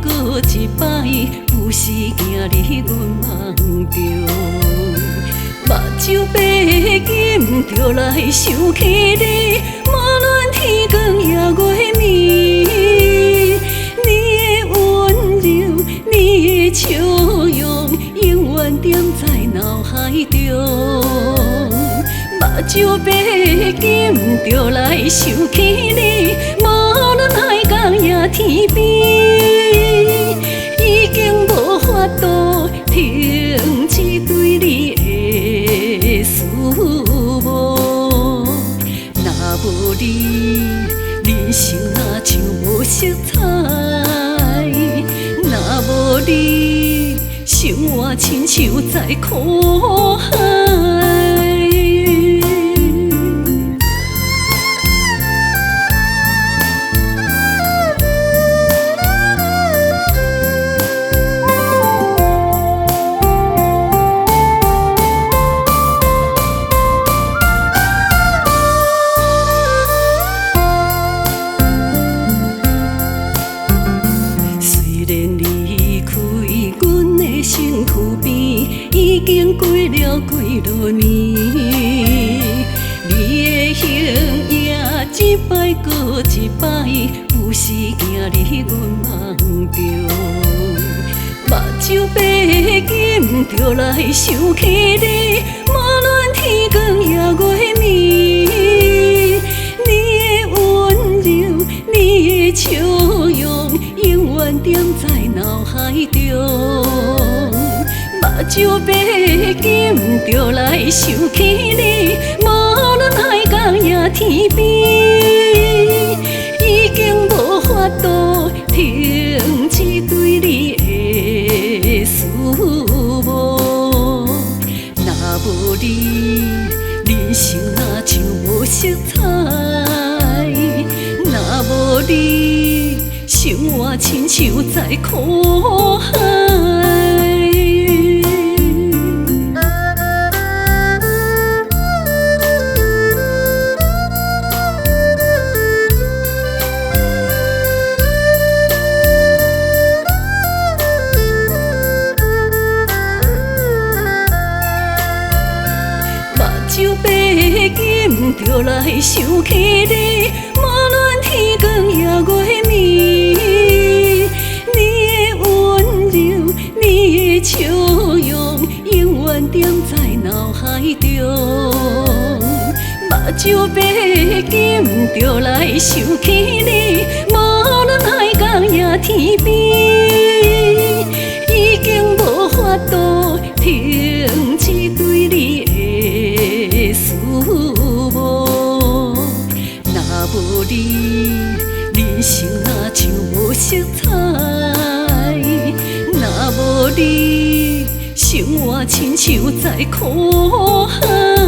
过一摆，有时行入阮梦中，目睭闭紧就来想起你，无论天光也月暝，你的温柔，你的笑容，永远踮在脑海中。目睭闭紧就来想起你，无论海角也天边，已经无法度停止对你的思慕。若无你，人生哪像无色彩；若无你，生活亲像在苦海。身躯边已经过了几落年，你的形影一摆过一摆，有时行入阮梦中。目睭闭紧就来想起你，无论天光也月暝，你的温柔，你的笑容，永远踮在脑海中。目睭闭紧就来想起你，无论海角也天边，已经无法度停止对你的思慕。若无你，人生哪像无色彩；若无你，生活亲像在苦海。目睭闭紧就来想起你，无论天光也月暝，你的温柔，你的笑容，永远踮在脑海中。目睭闭紧就来想起你，无论海角也天边，已经无法度停止对你的思慕。若无你，人生哪像无色彩；若无你，生活亲像在苦海。